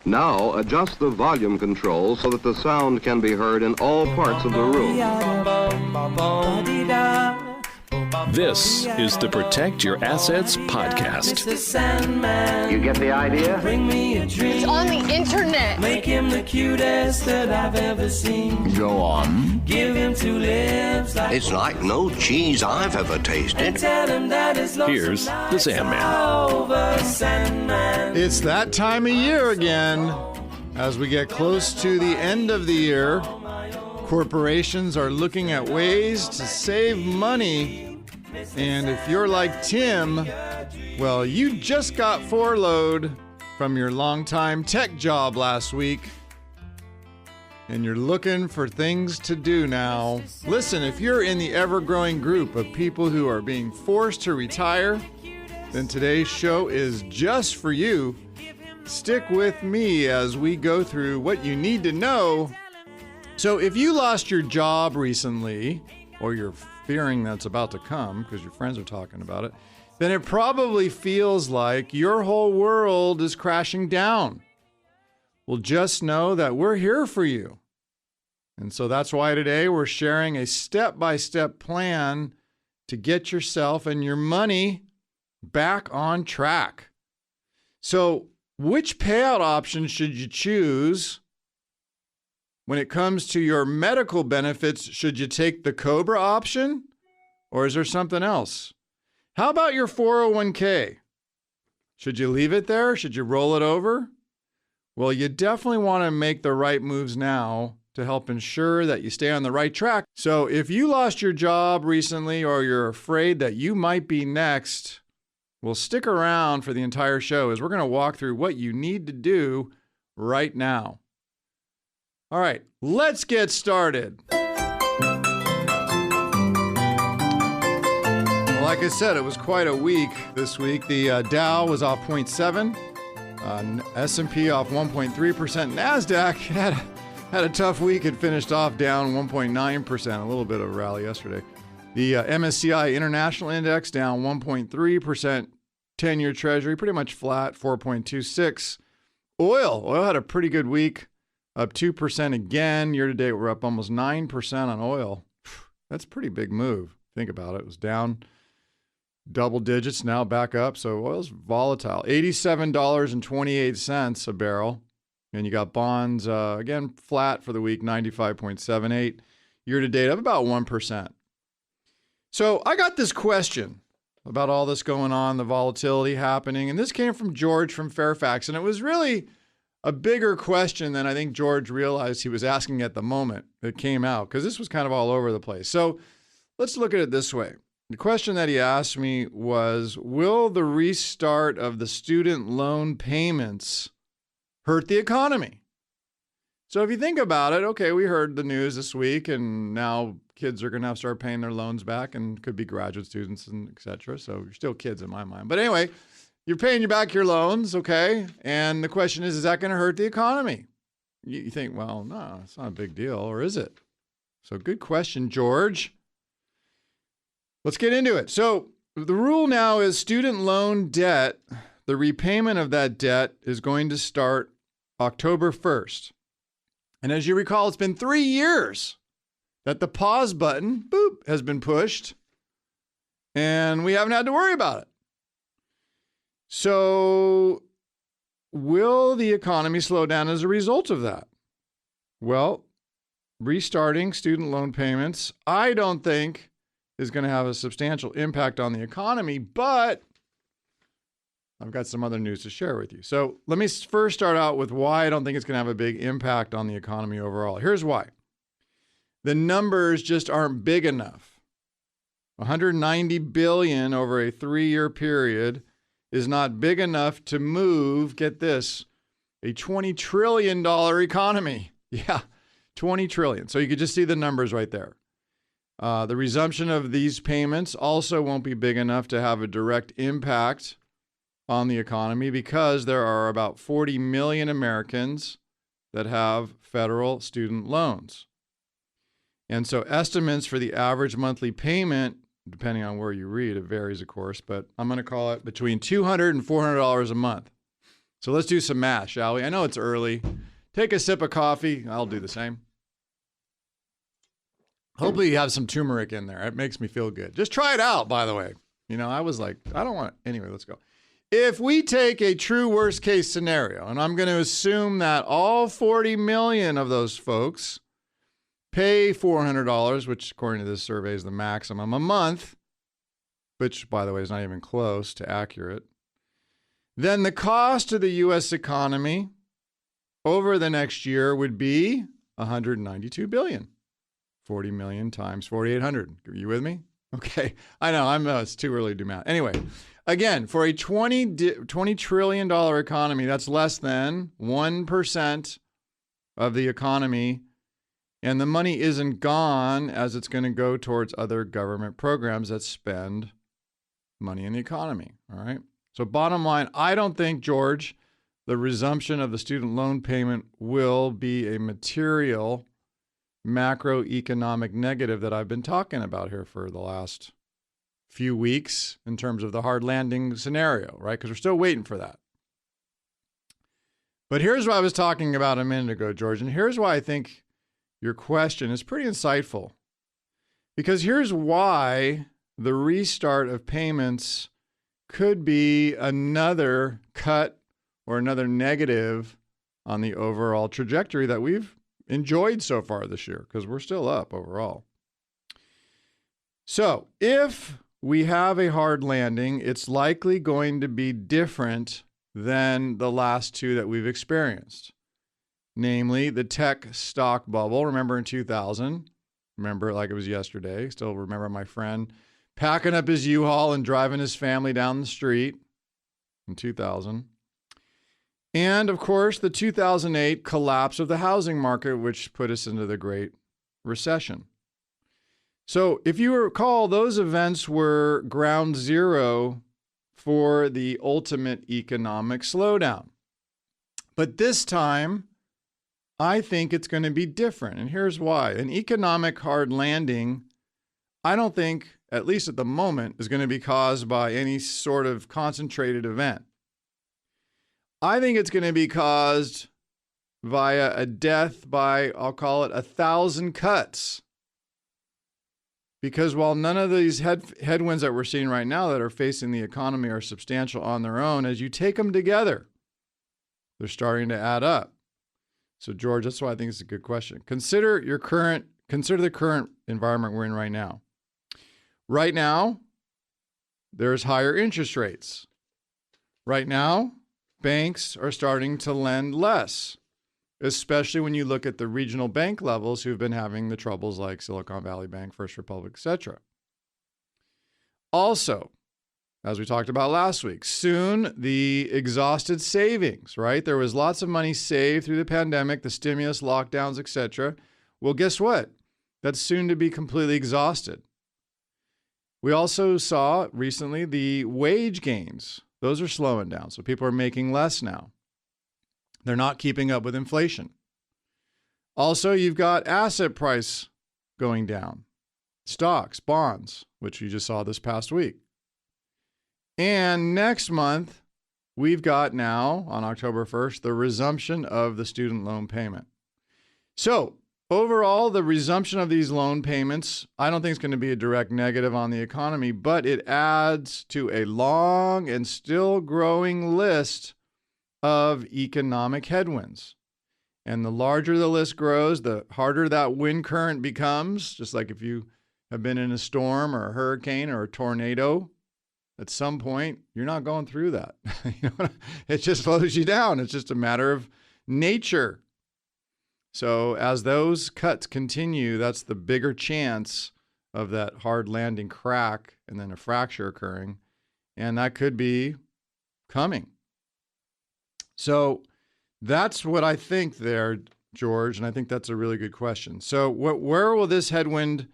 Now adjust the volume control so that the sound can be heard in all parts of the room. This is the Protect Your Assets podcast. Mr. Sandman, You get the idea? bring me a dream. It's on the internet. Make him the cutest that I've ever seen. Go on. Give him two lips like It's like no cheese I've ever and tasted. tell him that his lonesome Here's the nights Sandman. are over, Sandman. It's that time of year again. As we get close to the end of the year, corporations are looking at ways to save money. And if you're like Tim, well, you just got furloughed from your longtime tech job last week. And you're looking for things to do now. Listen, if you're in the ever-growing group of people who are being forced to retire, then today's show is just for you. Stick with me as we go through what you need to know. So if you lost your job recently, or you're fearing that's about to come because your friends are talking about it, then it probably feels like your whole world is crashing down. Well, just know that we're here for you. And so that's why today we're sharing a step-by-step plan to get yourself and your money back on track. So which payout option should you choose? When it comes to your medical benefits, should you take the COBRA option or is there something else? How about your 401k? Should you leave it there? Should you roll it over? Well, you definitely want to make the right moves now to help ensure that you stay on the right track. So if you lost your job recently or you're afraid that you might be next, well, stick around for the entire show as we're going to walk through what you need to do right now. All right, let's get started. Well, like I said, it was quite a week this week. The Dow was off 0.7, S&P off 1.3%. NASDAQ had a tough week. It finished off down 1.9%, a little bit of a rally yesterday. The MSCI International Index down 1.3%. 10-year Treasury pretty much flat, 4.26. Oil had a pretty good week. Up 2% again. Year to date, we're up almost 9% on oil. That's a pretty big move. Think about it. It was down double digits, now back up. So oil's volatile. $87.28 a barrel. And you got bonds, again, flat for the week, 95.78. Year to date, up about 1%. So I got this question about all this going on, the volatility happening. And this came from George from Fairfax. And it was really a bigger question than I think George realized he was asking at the moment it came out, because this was kind of all over the place. So let's look at it this way. The question that he asked me was, will the restart of the student loan payments hurt the economy? So if you think about it, okay, we heard the news this week, and now kids are going to have to start paying their loans back, and could be graduate students and et cetera. So you're still kids in my mind. But anyway, you're paying you back your loans, okay? And the question is that going to hurt the economy? You think, well, no, it's not a big deal, or is it? So good question, George. Let's get into it. So the rule now is student loan debt, the repayment of that debt is going to start October 1st. And as you recall, it's been 3 years that the pause button, boop, has been pushed, and we haven't had to worry about it. So will the economy slow down as a result of that? Well, restarting student loan payments, I don't think is going to have a substantial impact on the economy, but I've got some other news to share with you. So let me first start out with why I don't think it's going to have a big impact on the economy overall. Here's why. The numbers just aren't big enough. $190 billion over a 3-year period is not big enough to move, get this, a $20 trillion economy. Yeah, $20 trillion. So you could just see the numbers right there. The resumption of these payments also won't be big enough to have a direct impact on the economy because there are about 40 million Americans that have federal student loans. And so estimates for the average monthly payment, depending on where you read, it varies, of course, but I'm going to call it between $200 and $400 a month. So let's do some math, shall we? I know it's early. Take a sip of coffee. I'll do the same. Hopefully you have some turmeric in there. It makes me feel good. Just try it out, by the way. You know, I was like, I don't want it. Anyway, let's go. If we take a true worst case scenario, and I'm going to assume that all 40 million of those folks pay $400, which according to this survey is the maximum a month, which, by the way, is not even close to accurate, then the cost to the U.S. economy over the next year would be $192 billion. 40 million times 4,800. Are you with me? Okay. I know. It's too early to do math. Anyway, again, for a $20 trillion economy, that's less than 1% of the economy. And the money isn't gone, as it's going to go towards other government programs that spend money in the economy. All right. So bottom line, I don't think, George, the resumption of the student loan payment will be a material macroeconomic negative that I've been talking about here for the last few weeks in terms of the hard landing scenario, right? Because we're still waiting for that. But here's what I was talking about a minute ago, George, and here's why I think your question is pretty insightful. Because here's why the restart of payments could be another cut or another negative on the overall trajectory that we've enjoyed so far this year, because we're still up overall. So if we have a hard landing, it's likely going to be different than the last two that we've experienced, namely the tech stock bubble. Remember in 2000, remember it like it was yesterday. Still remember my friend packing up his U-Haul and driving his family down the street in 2000. And, of course, the 2008 collapse of the housing market, which put us into the Great Recession. So if you recall, those events were ground zero for the ultimate economic slowdown. But this time, I think it's going to be different. And here's why. An economic hard landing, I don't think, at least at the moment, is going to be caused by any sort of concentrated event. I think it's going to be caused via a death by, I'll call it 1,000 cuts. Because while none of these headwinds that we're seeing right now that are facing the economy are substantial on their own, as you take them together, they're starting to add up. So, George, that's why I think it's a good question. Consider the current environment we're in right now. Right now, there's higher interest rates. Right now, banks are starting to lend less, especially when you look at the regional bank levels who've been having the troubles like Silicon Valley Bank, First Republic, etc. Also, as we talked about last week, soon the exhausted savings, right? There was lots of money saved through the pandemic, the stimulus, lockdowns, etc. Well, guess what? That's soon to be completely exhausted. We also saw recently the wage gains. Those are slowing down. So people are making less now. They're not keeping up with inflation. Also, you've got asset price going down. Stocks, bonds, which you just saw this past week. And next month, we've got now, on October 1st, the resumption of the student loan payment. So overall, the resumption of these loan payments, I don't think it's going to be a direct negative on the economy, but it adds to a long and still growing list of economic headwinds. And the larger the list grows, the harder that wind current becomes, just like if you have been in a storm or a hurricane or a tornado. At some point, you're not going through that. It just slows you down. It's just a matter of nature. So as those cuts continue, that's the bigger chance of that hard landing crack and then a fracture occurring. And that could be coming. So that's what I think there, George. And I think that's a really good question. So where will this headwind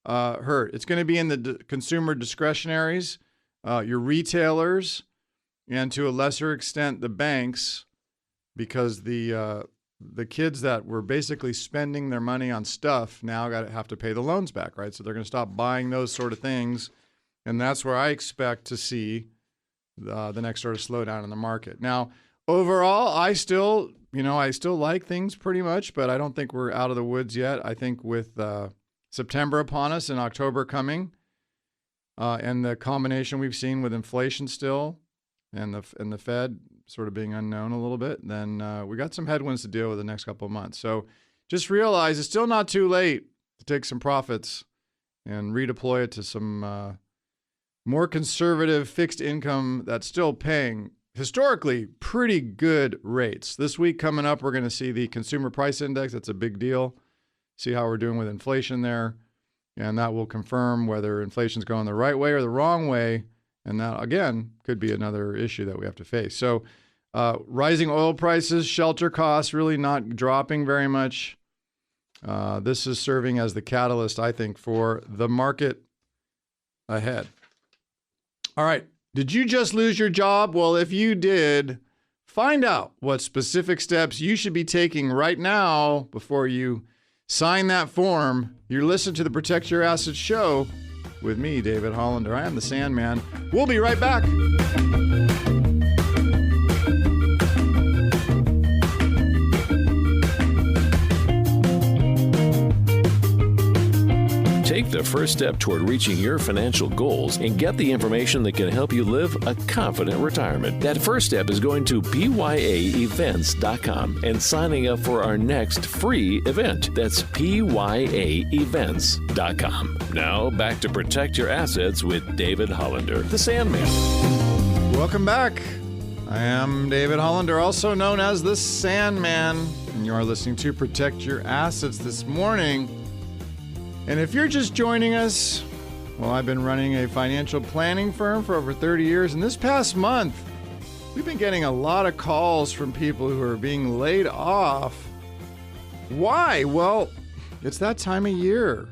hurt? It's going to be in the consumer discretionaries, your retailers, and to a lesser extent, the banks, because the kids that were basically spending their money on stuff now have to pay the loans back, right? So they're going to stop buying those sort of things. And that's where I expect to see the next sort of slowdown in the market. Now, overall, I still like things pretty much, but I don't think we're out of the woods yet. I think with September upon us and October coming, and the combination we've seen with inflation still, and the Fed sort of being unknown a little bit, then we got some headwinds to deal with the next couple of months. So just realize it's still not too late to take some profits and redeploy it to some more conservative fixed income that's still paying historically pretty good rates. This week coming up, we're going to see the consumer price index. That's a big deal. See how we're doing with inflation there. And that will confirm whether inflation's going the right way or the wrong way. And that, again, could be another issue that we have to face. So rising oil prices, shelter costs really not dropping very much. This is serving as the catalyst, I think, for the market ahead. All right. Did you just lose your job? Well, if you did, find out what specific steps you should be taking right now before you sign that form. You're listening to the Protect Your Assets show with me, David Hollander. I am the Sandman. We'll be right back. Take the first step toward reaching your financial goals and get the information that can help you live a confident retirement. That first step is going to PYAevents.com and signing up for our next free event. That's PYAevents.com. Now back to Protect Your Assets with David Hollander, the Sandman. Welcome back. I am David Hollander, also known as the Sandman, and you are listening to Protect Your Assets this morning. And if you're just joining us, well, I've been running a financial planning firm for over 30 years. And this past month, we've been getting a lot of calls from people who are being laid off. Why? Well, it's that time of year.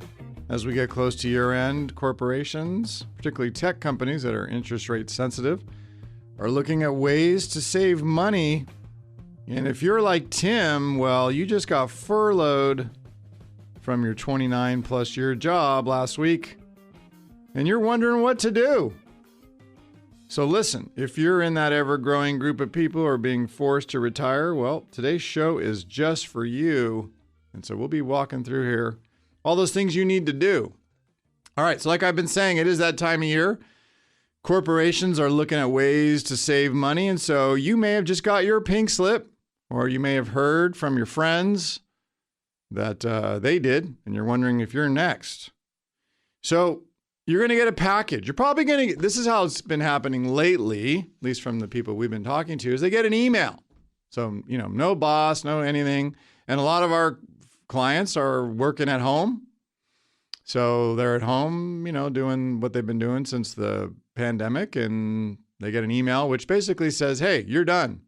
As we get close to year end, corporations, particularly tech companies that are interest rate sensitive, are looking at ways to save money. And if you're like Tim, well, you just got furloughed from your 29 plus year job last week, and you're wondering what to do. So listen, if you're in that ever-growing group of people who are being forced to retire, well, today's show is just for you. And so we'll be walking through here all those things you need to do. All right, so like I've been saying, it is that time of year. Corporations are looking at ways to save money, and so you may have just got your pink slip, or you may have heard from your friends that they did, and you're wondering if you're next. So you're going to get a package. You're probably going to get, this is how it's been happening lately, at least from the people we've been talking to, is they get an email. So, no boss, no anything. And a lot of our clients are working at home. So they're at home, doing what they've been doing since the pandemic, and they get an email which basically says, hey, you're done.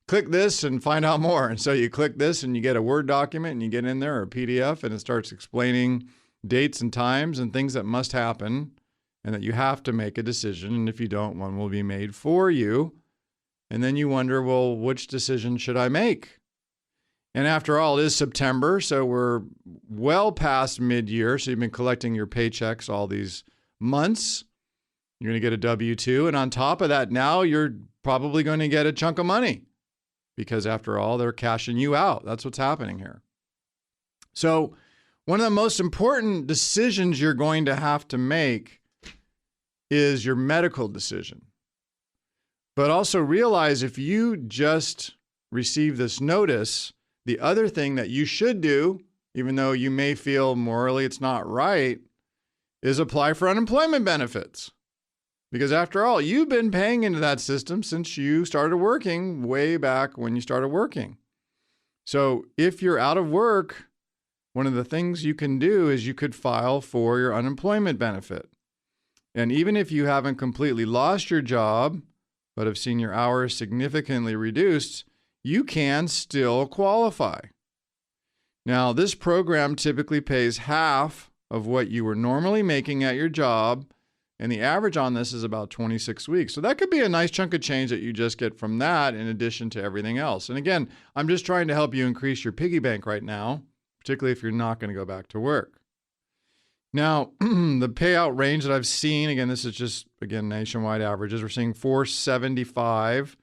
Click this and find out more. And so you click this and you get a Word document and you get in there, or a PDF, and it starts explaining dates and times and things that must happen and that you have to make a decision. And if you don't, one will be made for you. And then you wonder, well, which decision should I make? And after all, it is September, so we're well past mid-year. So you've been collecting your paychecks all these months. You're going to get a W-2. And on top of that, now you're probably going to get a chunk of money, because after all, they're cashing you out. That's what's happening here. So one of the most important decisions you're going to have to make is your medical decision. But also realize, if you just receive this notice, the other thing that you should do, even though you may feel morally it's not right, is apply for unemployment benefits. Because after all, you've been paying into that system since you started working, way back when you started working. So if you're out of work, one of the things you can do is you could file for your unemployment benefit. And even if you haven't completely lost your job, but have seen your hours significantly reduced, you can still qualify. Now, this program typically pays half of what you were normally making at your job, and the average on this is about 26 weeks. So that could be a nice chunk of change that you just get from that, in addition to everything else. And again, I'm just trying to help you increase your piggy bank right now, particularly if you're not going to go back to work. Now, the payout range that I've seen, again, this is just, nationwide averages. We're seeing $475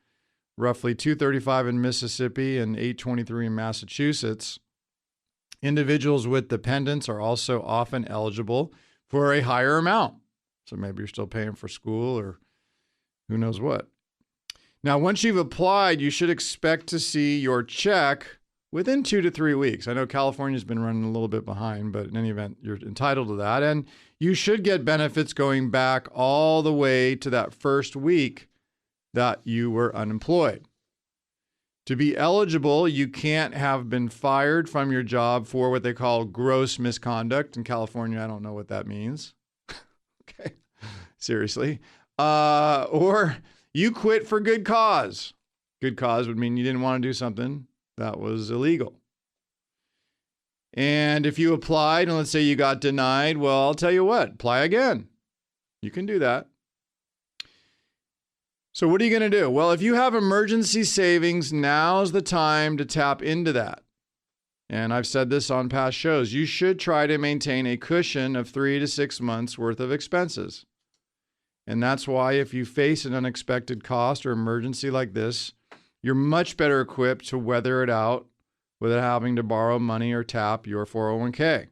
roughly 235 in Mississippi and 823 in Massachusetts. Individuals with dependents are also often eligible for a higher amount. So maybe you're still paying for school or who knows what. Now, once you've applied, you should expect to see your check within 2 to 3 weeks. I know California's been running a little bit behind, but in any event, you're entitled to that. And you should get benefits going back all the way to that first week that you were unemployed. To be eligible, you can't have been fired from your job for what they call gross misconduct. In California, I don't know what that means. Okay, seriously. Or you quit for good cause. Good cause would mean you didn't want to do something that was illegal. And if you applied and let's say you got denied, well, I'll tell you what, apply again. You can do that. So what are you going to do? Well, if you have emergency savings, now's the time to tap into that. And I've said this on past shows. You should try to maintain a cushion of 3 to 6 months worth of expenses. And that's why if you face an unexpected cost or emergency like this, you're much better equipped to weather it out without having to borrow money or tap your 401k.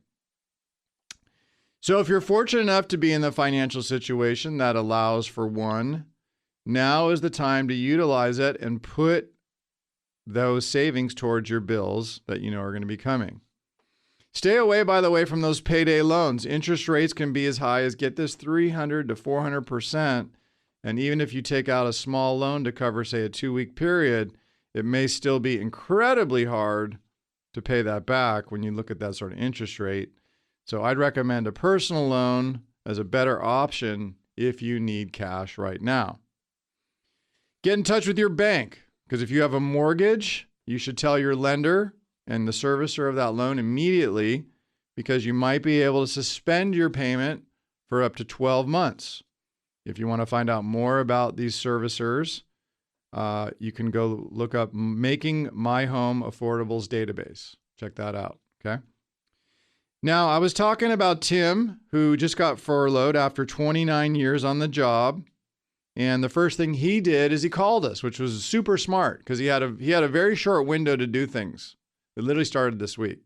So if you're fortunate enough to be in the financial situation that allows for one, now is the time to utilize it and put those savings towards your bills that you know are going to be coming. Stay away, by the way, from those payday loans. Interest rates can be as high as, get this, 300 to 400%. And even if you take out a small loan to cover, say, a 2-week period, it may still be incredibly hard to pay that back when you look at that sort of interest rate. So I'd recommend a personal loan as a better option if you need cash right now. Get in touch with your bank, because if you have a mortgage, you should tell your lender and the servicer of that loan immediately, because you might be able to suspend your payment for up to 12 months. If you want to find out more about these servicers, you can go look up Making My Home Affordable's database. Check that out, okay? Now, I was talking about Tim, who just got furloughed after 29 years on the job. And the first thing he did is he called us, which was super smart because he had a very short window to do things. It literally started this week.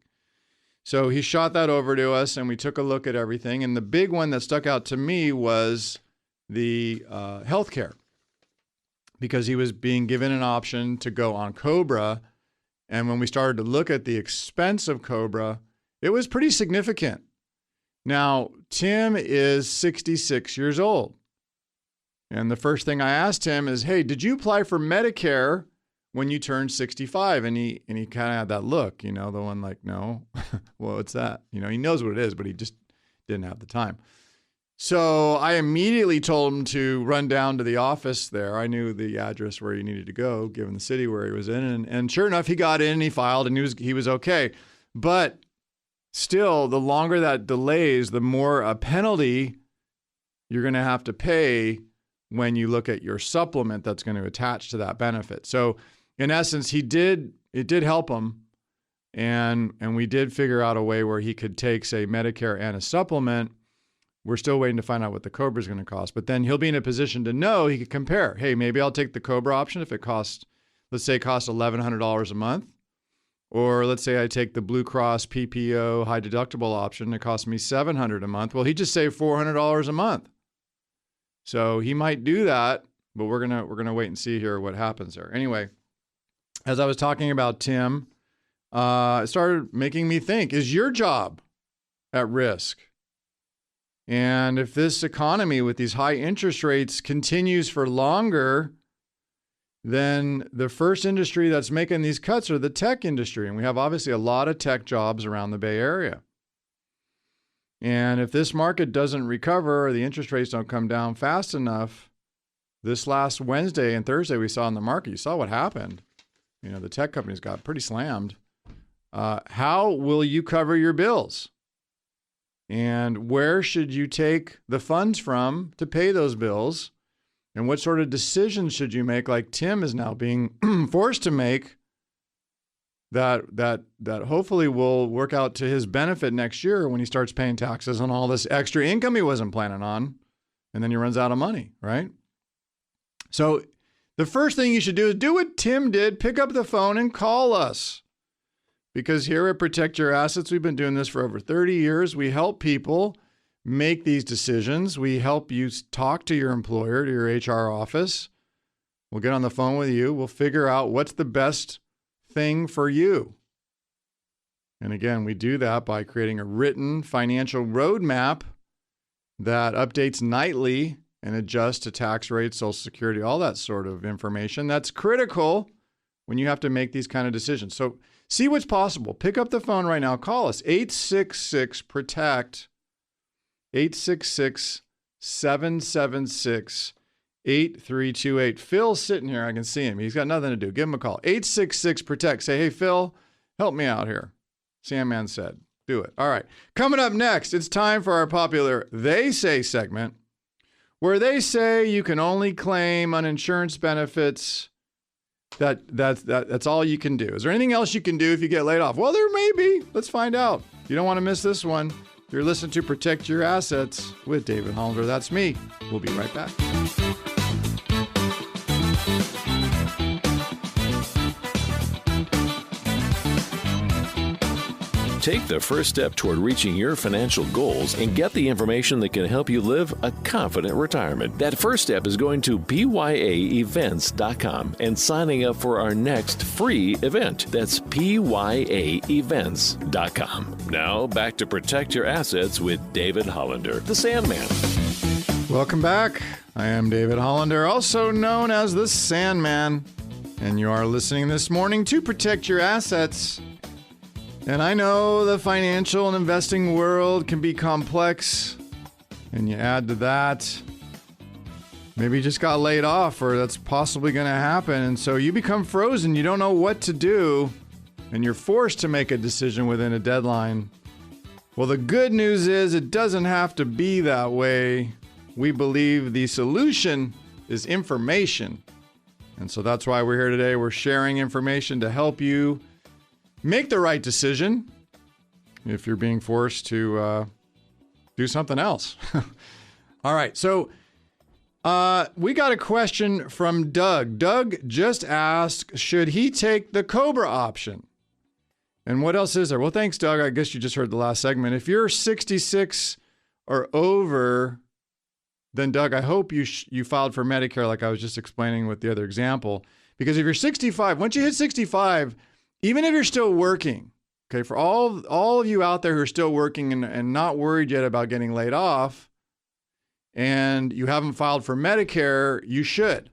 So he shot that over to us and we took a look at everything. And the big one that stuck out to me was the healthcare, because he was being given an option to go on Cobra. And when we started to look at the expense of Cobra, it was pretty significant. Now, Tim is 66 years old. And the first thing I asked him is, hey, did you apply for Medicare when you turned 65? And he kind of had that look, the one like, no, well, what's that? He knows what it is, but he just didn't have the time. So I immediately told him to run down to the office there. I knew the address where he needed to go, given the city where he was in. And sure enough, he got in and he filed and he was okay. But still, the longer that delays, the more a penalty you're going to have to pay when you look at your supplement that's going to attach to that benefit. So in essence, it did help him. And we did figure out a way where he could take, say, Medicare and a supplement. We're still waiting to find out what the Cobra is going to cost. But then he'll be in a position to know, he could compare. Hey, maybe I'll take the Cobra option if it costs, let's say it costs $1,100 a month. Or let's say I take the Blue Cross PPO high deductible option. It costs me $700 a month. Well, he just saved $400 a month. So he might do that, but we're gonna wait and see here what happens there. Anyway, as I was talking about Tim, it started making me think, is your job at risk? And if this economy with these high interest rates continues for longer, then the first industry that's making these cuts are the tech industry. And we have obviously a lot of tech jobs around the Bay Area. And if this market doesn't recover or the interest rates don't come down fast enough, this last Wednesday and Thursday we saw in the market, you saw what happened. The tech companies got pretty slammed. How will you cover your bills? And where should you take the funds from to pay those bills? And what sort of decisions should you make, like Tim is now being forced to make, that hopefully will work out to his benefit next year when he starts paying taxes on all this extra income he wasn't planning on, and then he runs out of money, right? So the first thing you should do is do what Tim did. Pick up the phone and call us. Because here at Protect Your Assets, we've been doing this for over 30 years. We help people make these decisions. We help you talk to your employer, to your HR office. We'll get on the phone with you. We'll figure out what's the best thing for you. And again, we do that by creating a written financial roadmap that updates nightly and adjusts to tax rates, Social Security, all that sort of information. That's critical when you have to make these kind of decisions. So see what's possible. Pick up the phone right now. Call us, 866-PROTECT, 866-776-8328. Phil's sitting here. I can see him. He's got nothing to do. Give him a call. 866-PROTECT. Say, hey, Phil, help me out here. Sandman said, do it. All right. Coming up next, it's time for our popular They Say segment, where they say you can only claim on insurance benefits. That's all you can do. Is there anything else you can do if you get laid off? Well, there may be. Let's find out. You don't want to miss this one. You're listening to Protect Your Assets with David Hollander. That's me. We'll be right back. Take the first step toward reaching your financial goals and get the information that can help you live a confident retirement. That first step is going to PYAEvents.com and signing up for our next free event. That's PYAEvents.com. Now back to Protect Your Assets with David Hollander, the Sandman. Welcome back. I am David Hollander, also known as the Sandman, and you are listening this morning to Protect Your Assets. And I know the financial and investing world can be complex, and you add to that, maybe you just got laid off, or that's possibly going to happen, and so you become frozen. You don't know what to do, and you're forced to make a decision within a deadline. Well, the good news is it doesn't have to be that way. We believe the solution is information, and so that's why we're here today. We're sharing information to help you make the right decision if you're being forced to do something else. All right, so we got a question from Doug. Doug just asked, should he take the COBRA option? And what else is there? Well, thanks, Doug. I guess you just heard the last segment. If you're 66 or over, then Doug, I hope you filed for Medicare like I was just explaining with the other example. Because if you're 65, once you hit 65, even if you're still working, okay, for all of you out there who are still working and not worried yet about getting laid off, and you haven't filed for Medicare, you should.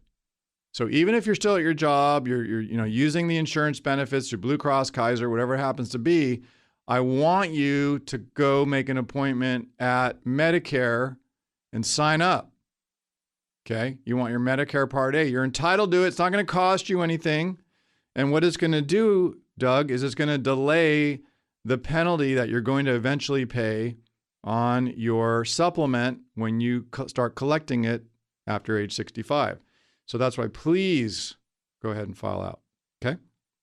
So even if you're still at your job, you're using the insurance benefits, your Blue Cross, Kaiser, whatever it happens to be, I want you to go make an appointment at Medicare and sign up. Okay, you want your Medicare Part A. You're entitled to it. It's not going to cost you anything. And what it's going to do, Doug, is it's going to delay the penalty that you're going to eventually pay on your supplement when you start collecting it after age 65. So that's why please go ahead and file out. Okay?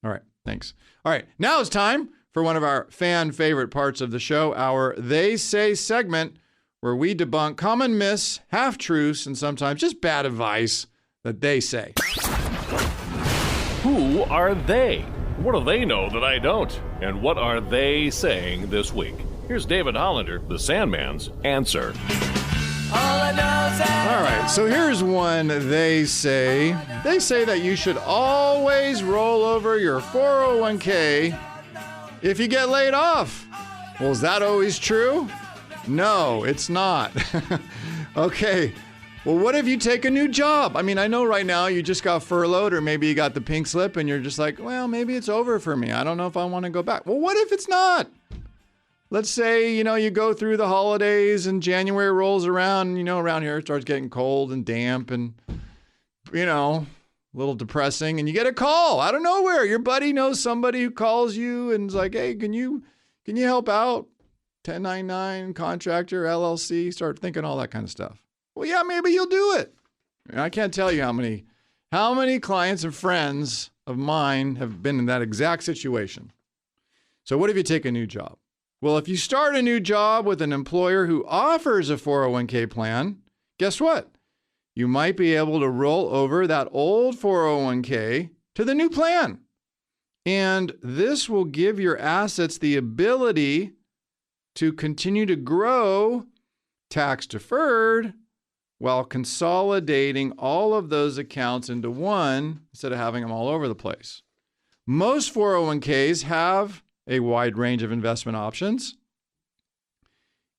All right. Thanks. All right. Now it's time for one of our fan favorite parts of the show, our They Say segment, where we debunk common myths, half-truths, and sometimes just bad advice that they say. Who are they? What do they know that I don't? And what are they saying this week? Here's David Hollander, the Sandman's answer. All right, so here's one they say. They say that you should always roll over your 401k if you get laid off. Well, is that always true? No, it's not. Okay. Well, what if you take a new job? I mean, I know right now you just got furloughed, or maybe you got the pink slip and you're just like, well, maybe it's over for me. I don't know if I want to go back. Well, what if it's not? Let's say, you go through the holidays and January rolls around, around here it starts getting cold and damp and, a little depressing, and you get a call out of nowhere. Your buddy knows somebody who calls you and is like, hey, can you help out? 1099, contractor, LLC, start thinking all that kind of stuff. Well, yeah, maybe you'll do it. I can't tell you how many clients and friends of mine have been in that exact situation. So what if you take a new job? Well, if you start a new job with an employer who offers a 401k plan, guess what? you might be able to roll over that old 401k to the new plan. And this will give your assets the ability to continue to grow tax deferred while consolidating all of those accounts into one instead of having them all over the place. Most 401ks have a wide range of investment options,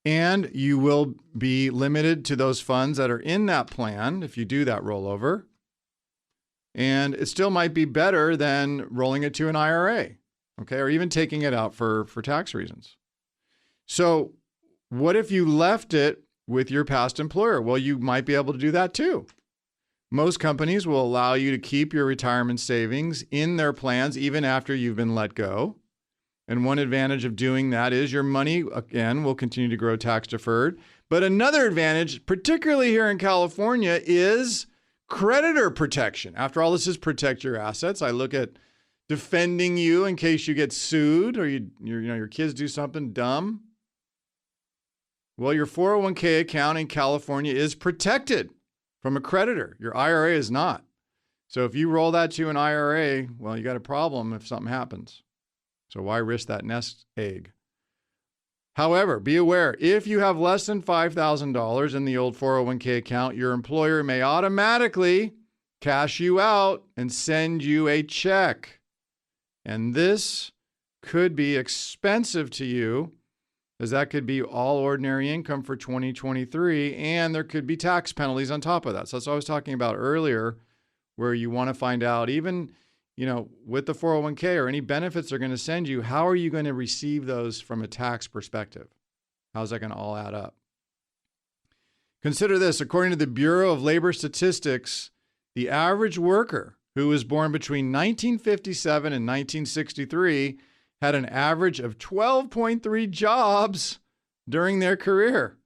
and you will be limited to those funds that are in that plan if you do that rollover. And it still might be better than rolling it to an IRA, okay, or even taking it out for tax reasons. So what if you left it with your past employer? Well, you might be able to do that too. Most companies will allow you to keep your retirement savings in their plans even after you've been let go. And one advantage of doing that is your money, again, will continue to grow tax deferred. But another advantage, particularly here in California, is creditor protection. After all, this is protect your assets. I look at defending you in case you get sued or your kids do something dumb. Well, your 401k account in California is protected from a creditor. Your IRA is not. So if you roll that to an IRA, well, you got a problem if something happens. So why risk that nest egg? However, be aware, if you have less than $5,000 in the old 401k account, your employer may automatically cash you out and send you a check. And this could be expensive to you, as that could be all ordinary income for 2023, and there could be tax penalties on top of that. So that's what I was talking about earlier, where you want to find out, even with the 401k or any benefits they're going to send you, how are you going to receive those from a tax perspective? How's that going to all add up? Consider this. According to the Bureau of Labor Statistics, the average worker who was born between 1957 and 1963 had an average of 12.3 jobs during their career.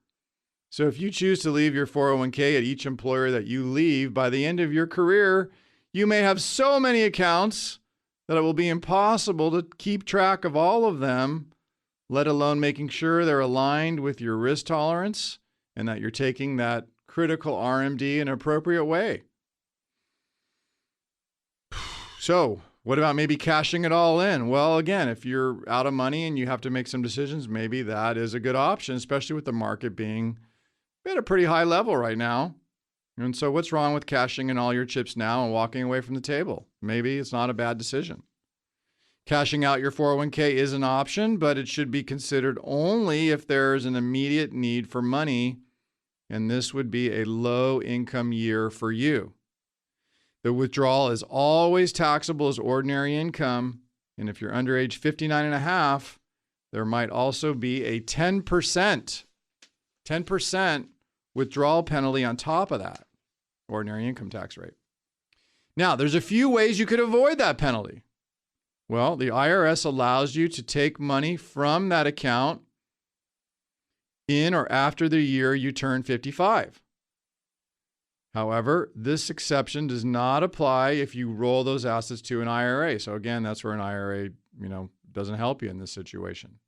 So if you choose to leave your 401k at each employer that you leave, by the end of your career, you may have so many accounts that it will be impossible to keep track of all of them, let alone making sure they're aligned with your risk tolerance and that you're taking that critical RMD in an appropriate way. So what about maybe cashing it all in? Well, again, if you're out of money and you have to make some decisions, maybe that is a good option, especially with the market being at a pretty high level right now. And so what's wrong with cashing in all your chips now and walking away from the table? Maybe it's not a bad decision. Cashing out your 401k is an option, but it should be considered only if there's an immediate need for money, and this would be a low income year for you. The withdrawal is always taxable as ordinary income, and if you're under age 59 and a half, there might also be a 10% withdrawal penalty on top of that ordinary income tax rate. Now, there's a few ways you could avoid that penalty. Well, the IRS allows you to take money from that account in or after the year you turn 55. However, this exception does not apply if you roll those assets to an IRA. So again, that's where an IRA, doesn't help you in this situation.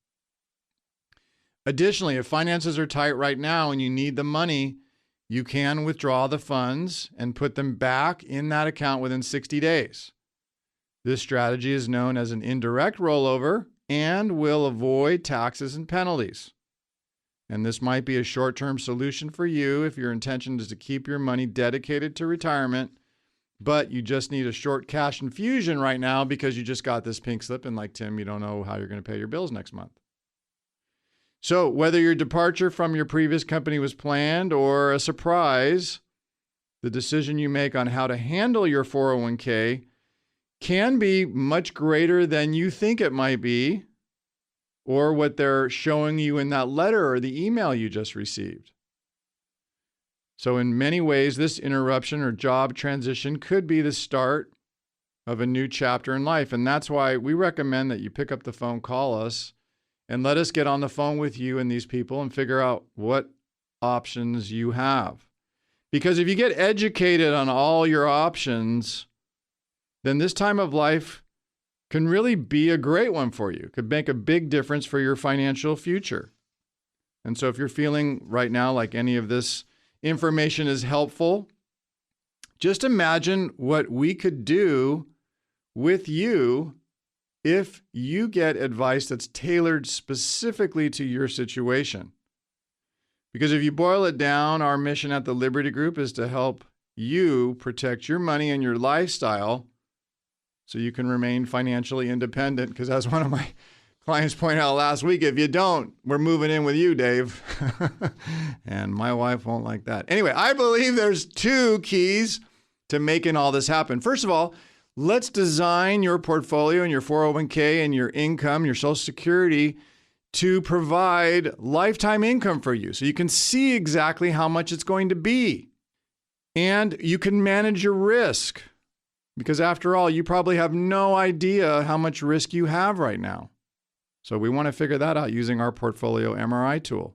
Additionally, if finances are tight right now and you need the money, you can withdraw the funds and put them back in that account within 60 days. This strategy is known as an indirect rollover and will avoid taxes and penalties. And this might be a short-term solution for you if your intention is to keep your money dedicated to retirement, but you just need a short cash infusion right now because you just got this pink slip and like Tim, you don't know how you're going to pay your bills next month. So whether your departure from your previous company was planned or a surprise, the decision you make on how to handle your 401k can be much greater than you think it might be, or what they're showing you in that letter or the email you just received. So in many ways, this interruption or job transition could be the start of a new chapter in life. And that's why we recommend that you pick up the phone, call us, and let us get on the phone with you and these people and figure out what options you have. Because if you get educated on all your options, then this time of life can really be a great one for you. It could make a big difference for your financial future. And so if you're feeling right now like any of this information is helpful, Just imagine what we could do with you if you get advice that's tailored specifically to your situation. Because if you boil it down, our mission at the Liberty Group is to help you protect your money and your lifestyle so you can remain financially independent. Because as one of my clients pointed out last week, if you don't, we're moving in with you, Dave. And my wife won't like that. Anyway, I believe there's 2 keys to making all this happen. First of all, let's design your portfolio and your 401k and your income, your Social Security, to provide lifetime income for you so you can see exactly how much it's going to be. And you can manage your risk because after all, you probably have no idea how much risk you have right now. So we want to figure that out using our portfolio MRI tool.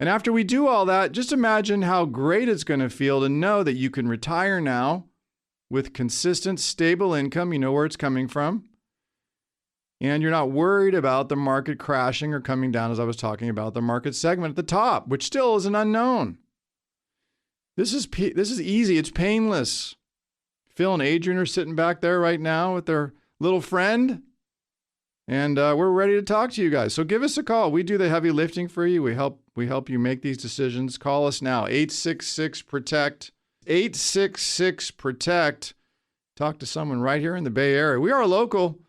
And after we do all that, just imagine how great it's going to feel to know that you can retire now with consistent, stable income. You know where it's coming from. And you're not worried about the market crashing or coming down, as I was talking about, the market segment at the top, which still is an unknown. This is easy. It's painless. Phil and Adrian are sitting back there right now with their little friend. And we're ready to talk to you guys. So give us a call. We do the heavy lifting for you. We help you make these decisions. Call us now, 866-PROTECT. 866-PROTECT. Talk to someone right here in the Bay Area. We are local.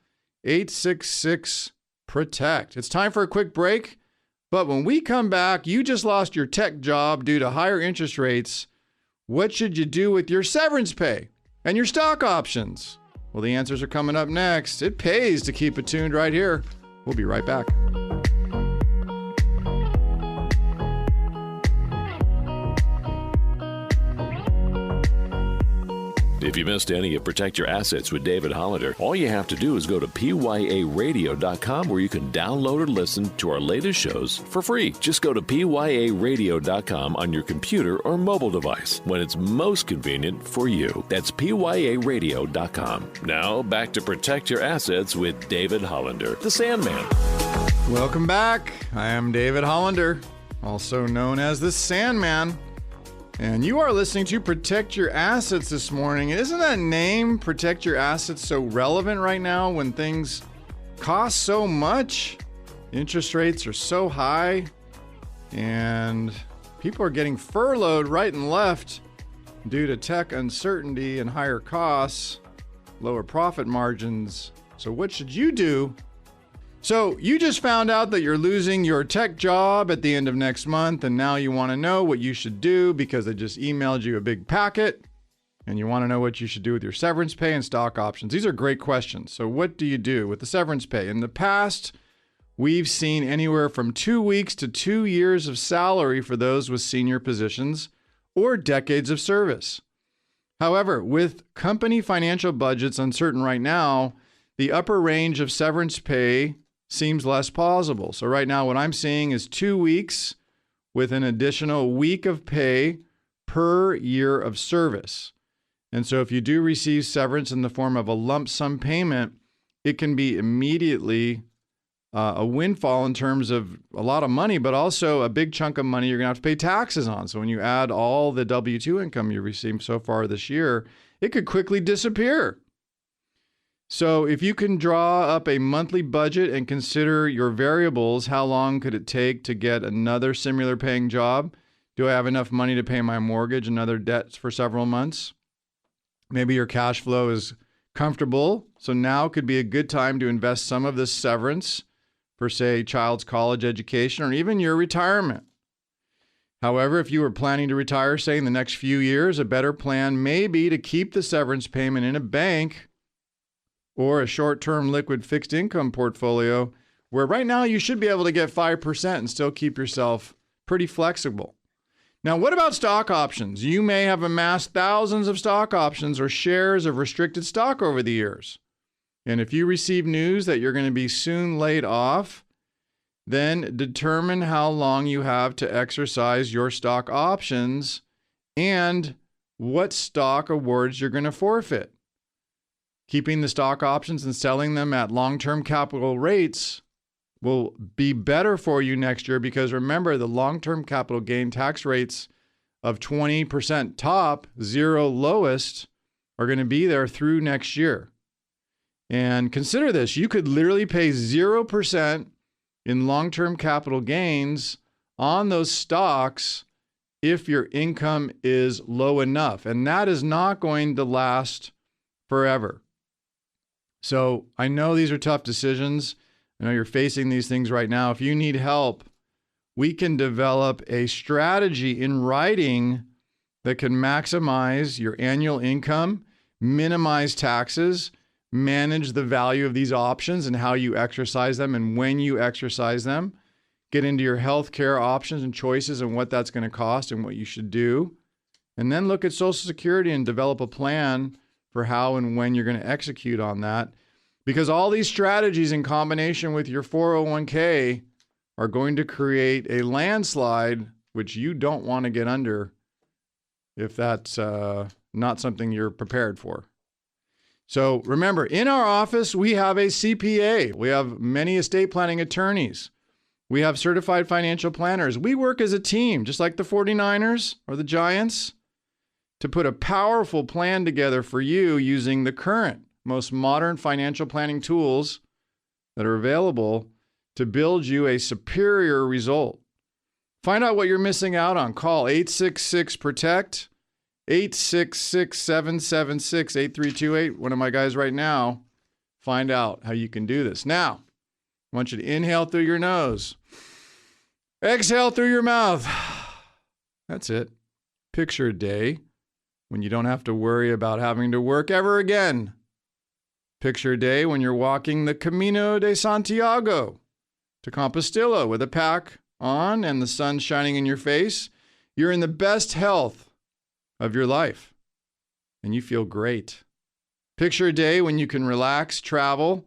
866-PROTECT. It's time for a quick break. But when we come back, you just lost your tech job due to higher interest rates. What should you do with your severance pay and your stock options? Well, the answers are coming up next. It pays to keep it tuned right here. We'll be right back. If you missed any of Protect Your Assets with David Hollander, all you have to do is go to pyaradio.com where you can download or listen to our latest shows for free. Just go to pyaradio.com on your computer or mobile device when it's most convenient for you. That's pyaradio.com. Now, back to Protect Your Assets with David Hollander, the Sandman. Welcome back. I am David Hollander, also known as the Sandman. And you are listening to Protect Your Assets this morning. Isn't that name, Protect Your Assets, so relevant right now when things cost so much? Interest rates are so high, and people are getting furloughed right and left due to tech uncertainty and higher costs, lower profit margins. So what should you do? So you just found out that you're losing your tech job at the end of next month, and now you want to know what you should do because they just emailed you a big packet, and you want to know what you should do with your severance pay and stock options. These are great questions. So what do you do with the severance pay? In the past, we've seen anywhere from 2 weeks to 2 years of salary for those with senior positions or decades of service. However, with company financial budgets uncertain right now, the upper range of severance pay seems less plausible. So right now what I'm seeing is 2 weeks with an additional week of pay per year of service. And so if you do receive severance in the form of a lump sum payment, it can be immediately a windfall in terms of a lot of money, but also a big chunk of money you're going to have to pay taxes on. So when you add all the W-2 income you received so far this year, it could quickly disappear. So if you can draw up a monthly budget and consider your variables, how long could it take to get another similar paying job? Do I have enough money to pay my mortgage and other debts for several months? Maybe your cash flow is comfortable, so now could be a good time to invest some of this severance for, say, child's college education or even your retirement. However, if you were planning to retire, say, in the next few years, a better plan may be to keep the severance payment in a bank or a short-term liquid fixed income portfolio where right now you should be able to get 5% and still keep yourself pretty flexible. Now, what about stock options? You may have amassed thousands of stock options or shares of restricted stock over the years. And if you receive news that you're going to be soon laid off, then determine how long you have to exercise your stock options and what stock awards you're going to forfeit. Keeping the stock options and selling them at long-term capital rates will be better for you next year because remember, the long-term capital gain tax rates of 20% top, 0 lowest are going to be there through next year. And consider this, you could literally pay 0% in long-term capital gains on those stocks if your income is low enough. And that is not going to last forever. So I know these are tough decisions. I know you're facing these things right now. If you need help, we can develop a strategy in writing that can maximize your annual income, minimize taxes, manage the value of these options and how you exercise them and when you exercise them, get into your healthcare options and choices and what that's going to cost and what you should do, and then look at Social Security and develop a plan for how and when you're going to execute on that. Because all these strategies in combination with your 401k are going to create a landslide, which you don't want to get under if that's not something you're prepared for. So remember, in our office, we have a CPA. We have many estate planning attorneys. We have certified financial planners. We work as a team, just like the 49ers or the Giants, to put a powerful plan together for you using the current, most modern financial planning tools that are available to build you a superior result. Find out what you're missing out on. Call 866-PROTECT, 866-776-8328. One of my guys right now. Find out how you can do this. Now, I want you to inhale through your nose. Exhale through your mouth. That's it. Picture a day when you don't have to worry about having to work ever again. Picture a day when you're walking the Camino de Santiago to Compostela with a pack on and the sun shining in your face. You're in the best health of your life and you feel great. Picture a day when you can relax, travel,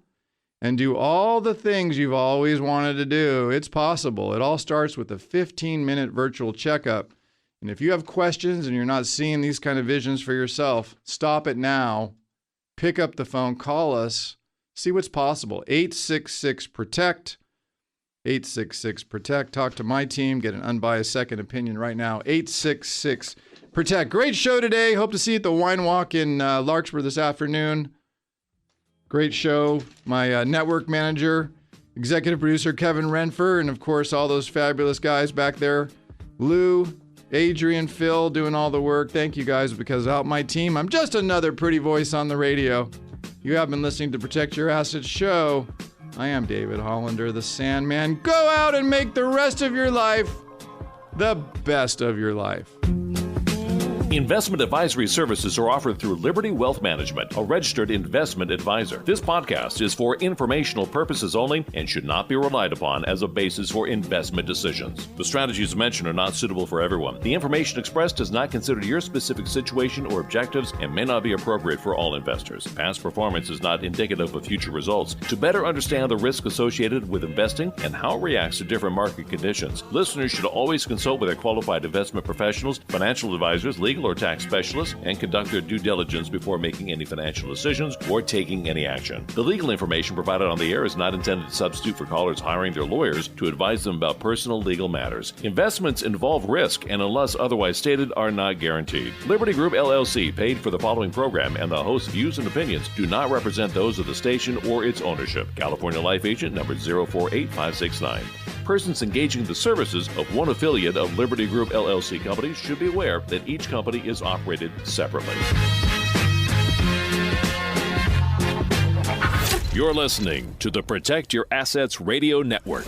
and do all the things you've always wanted to do. It's possible. It all starts with a 15-minute virtual checkup. And if you have questions and you're not seeing these kind of visions for yourself, stop it now. Pick up the phone, call us, see what's possible. 866-PROTECT, 866-PROTECT. Talk to my team, get an unbiased second opinion right now. 866-PROTECT. Great show today. Hope to see you at the Wine Walk in Larkspur this afternoon. Great show. My network manager, executive producer Kevin Renfer, and of course all those fabulous guys back there. Lou, Adrian, Phil, doing all the work. Thank you guys, because without my team, I'm just another pretty voice on the radio. You have been listening to Protect Your Assets show. I am David Hollander, the Sandman. Go out and make the rest of your life the best of your life. Investment advisory services are offered through Liberty Wealth Management, a registered investment advisor. This podcast is for informational purposes only and should not be relied upon as a basis for investment decisions. The strategies mentioned are not suitable for everyone. The information expressed does not consider your specific situation or objectives and may not be appropriate for all investors. Past performance is not indicative of future results. To better understand the risk associated with investing and how it reacts to different market conditions, listeners should always consult with their qualified investment professionals, financial advisors, legal or tax specialists, and conduct their due diligence before making any financial decisions or taking any action. The legal information provided on the air is not intended to substitute for callers hiring their lawyers to advise them about personal legal matters. Investments involve risk and, unless otherwise stated, are not guaranteed. Liberty Group LLC paid for the following program, and the host's views and opinions do not represent those of the station or its ownership. California Life Agent number 048569. Persons engaging the services of one affiliate of Liberty Group LLC companies should be aware that each company is operated separately. You're listening to the Protect Your Assets Radio Network.